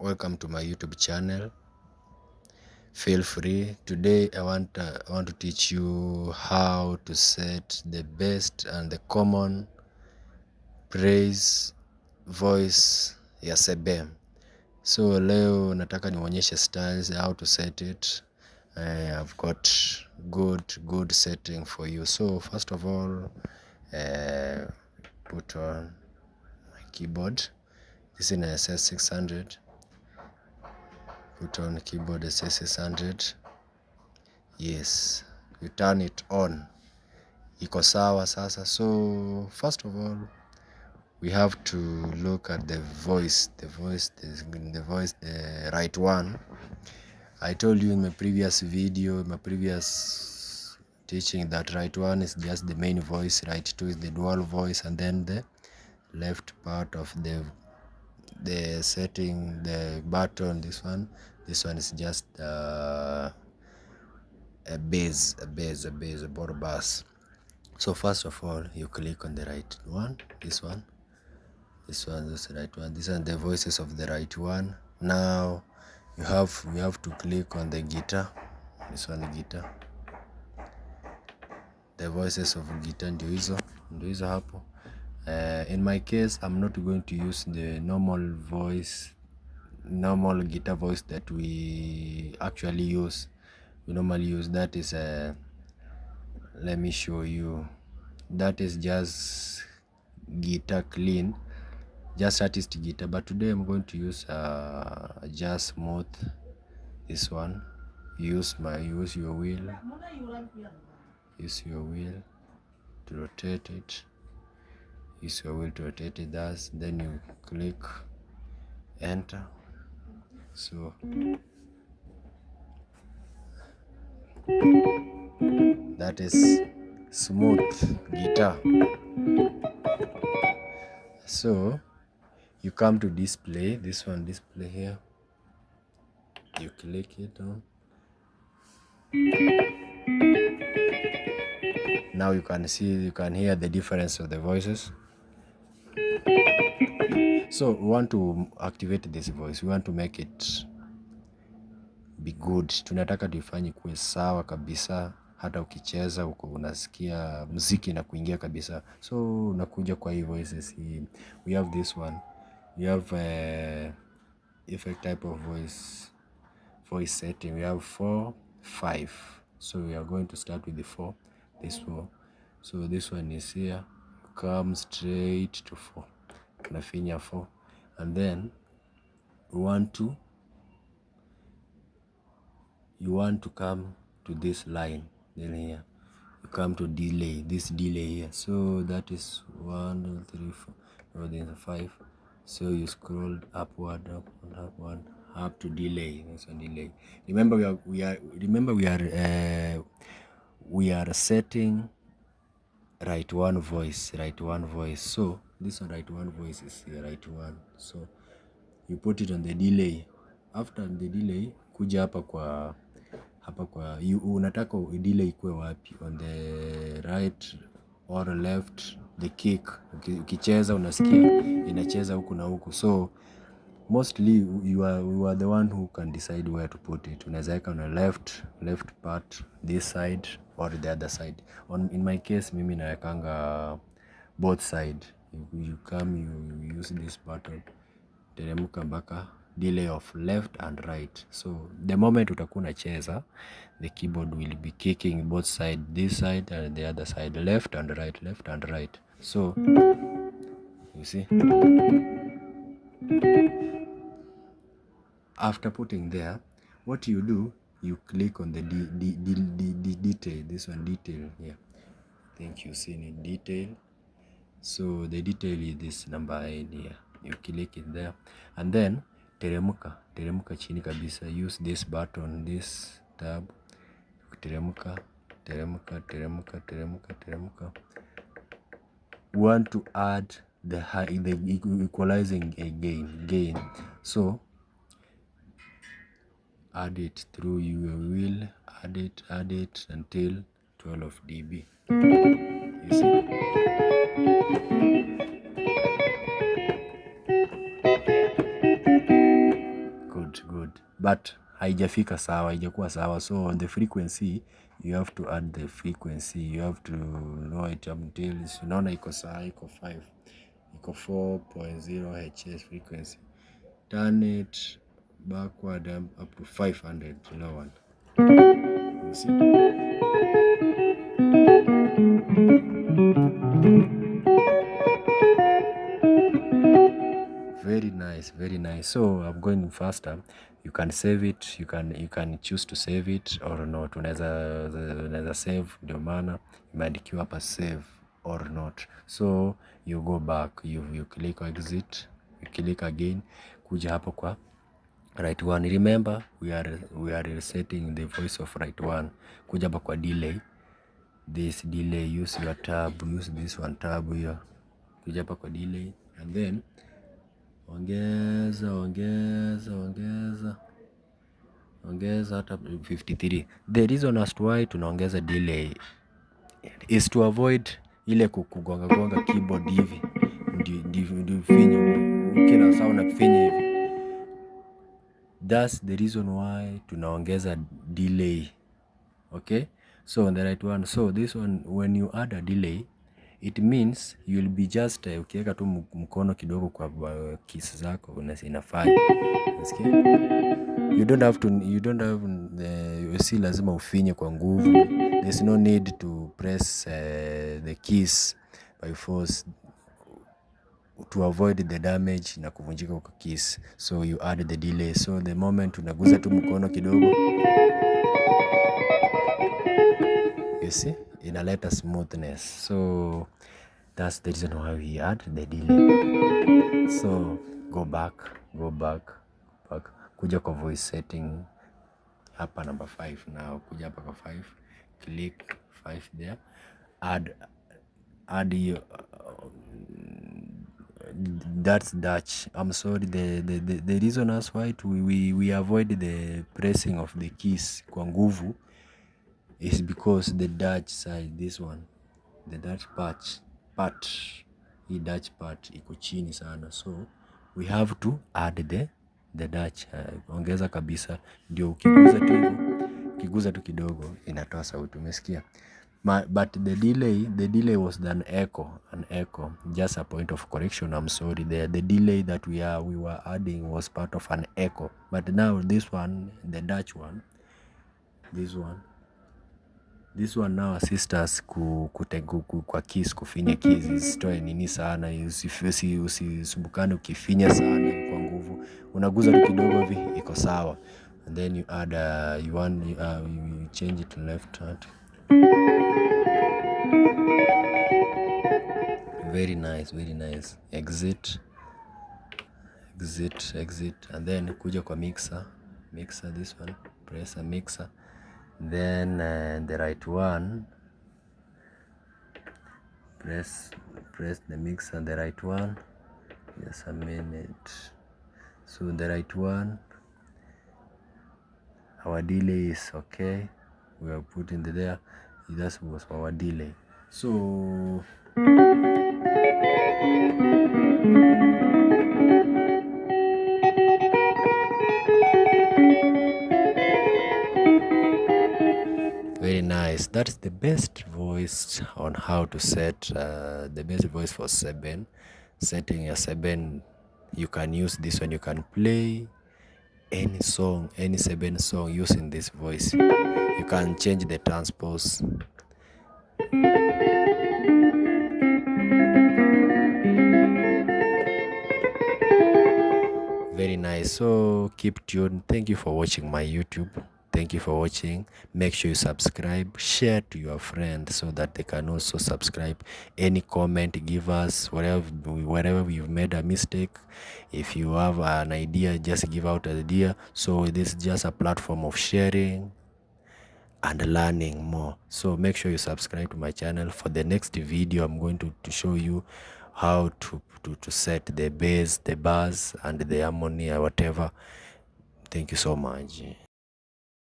Welcome to my YouTube channel. Feel free. Today I want to teach you how to set the best and the common praise voice ya Sebem. So leo nataka nionyeshe styles how to set it. I've got good setting for you. So first of all, put on my keyboard. This is an SS600. Put on keyboard SS600. Yes, you turn it on. Iko sawa sasa. So first of all, we have to look at the voice, the right one. I told you in my previous video, my previous teaching, that right one is just the main voice, right two is the dual voice, and then the left part of the setting, the button, this one is just a bass, a border bass. So first of all, you click on the right one, this one, this is the right one. These are the voices of the right one. Now you have to click on the guitar, this one, the guitar, the voices of guitar ndio hizo hapo. In my case, I'm not going to use the normal guitar voice that we actually use. We normally use that is let me show you. That is just guitar clean, just artist guitar, but today I'm going to use just smooth, this one. Use your wheel to rotate it. Use your wheel to rotate it. Then you click enter. So that is smooth guitar. So you come to display, this one, display here. You click it on. Now you can hear the difference of the voices. So we want to activate this voice, we want to make it be good. Tunataka tuifanye kuwe sawa kabisa, hata ukicheza unasikia muziki na kuingia kabisa. So unakuja kwa hii voices hii. We have this one, we have effect type of voice setting. We have 4, 5. So we are going to start with the 4, this 4. So this one is here, come straight to 4, unafinya 4, and then you want to come to this line. Then here you come to delay, this delay here. So that is 1, 2, 3, 4, then 5. So you scroll upward up to delay. This one, delay. Remember we are setting right one voice. So this one, right one voice is here, right one. So you put it on the delay. After the delay, kuja hapa kwa unataka delay ikuwe wapi? On the right or left, the kick. Ukicheza unasikia inacheza huku na huku. So mostly you are the one who can decide where to put it. Unaweza weka on the left part, this side or the other side. In my case, mimi nawekanga both side. You come, you use this button, teremka mpaka delay of left and right. So the moment utakuwa unacheza, the keyboard will be kicking both side, this side and the other side, left and right. So you see, after putting there, what you do, you click on the detail, this one, detail here. I think you see in detail. So the detail is this number 8 here. You click it there, and then teremka chini kabisa. Use this button, this tab. Teremka. Want to add the equalizing gain. So add it through your wheel. Add it until 12 dB. You see? but haijafika sawa, haijakuwa sawa. So on the frequency you have to add the frequency, you have to know it until unaona iko sawa, iko 5, iko 4.0 Hz frequency. Turn it backward up to 500 lower. You see? Very nice, very nice. So I'm going faster. You can save it, you can choose to save it or not. Unaweza save, ndio maana imeandikiwa hapa save or not. So you go back, you click exit, you click again, kuja hapo kwa right one. Remember we are resetting the voice of right one. Kuja hapa kwa delay, this delay, use your tab, use this one tab here. Kuja hapa kwa delay and then ongeza hata 53. The reason as to why tunaongeza delay is to avoid ile kugonga keyboard hivi ndio finye kila saa unafinya hivi. That's the reason why tunaongeza delay. Okay, so on the right one, so this one when you add a delay it means you'll be just ukiweka tu mkono kidogo kwa keys zako inafanya. Unasikia? You don't have si lazima ufinye kwa nguvu. There's no need to press the keys by force to avoid the damage na kuvunjika kwa keys. So you add the delay. So the moment unaguza tu mkono kidogo, you see, inaleta smoothness. So that's the reason why we add the delay. So go back, kuja kwa voice setting hapa number 5 now. Kuja hapa kwa 5, click 5 there, add your that's Dutch. I'm sorry, the reason as why we avoid the pressing of the keys kwa nguvu is because the Dutch side, this one, the Dutch part, hii Dutch part iko chini sana, so we have to add the Dutch. Ongeza kabisa, ndio ukiguza tu kidogo inatoa sauti, umesikia? But the delay was an echo, just a point of correction. I'm sorry, the delay that we were adding was part of an echo, but now this one, the Dutch one, this one now assist us kwa keys, kufinya keys isitoe nini sana, usisumbukane ukifinya sana kwa nguvu, unaguza tu kidogo hivi iko sawa. And then you add you change it to left hand. Very nice. Exit, and then kuja kwa mixer, this one, press a mixer, then the right one, press the mixer, the right one, just a minute. So the right one, our delay is okay, we are putting there, that was our delay. So very nice. That's the best voice on how to set the best voice for Seben. Setting a Seben, you can use this one. You can play any song, any Seben song using this voice. You can change the transpose. Very nice. So keep tuned. Thank you for watching my YouTube. Thank you for watching. Make sure you subscribe, share to your friends so that they can also subscribe. Any comment, give us wherever we've made a mistake. If you have an idea, just give out an idea. So this is just a platform of sharing and learning more. So make sure you subscribe to my channel. For the next video, I'm going to show you how to set the bass, the bars, and the harmony or whatever. Thank you so much.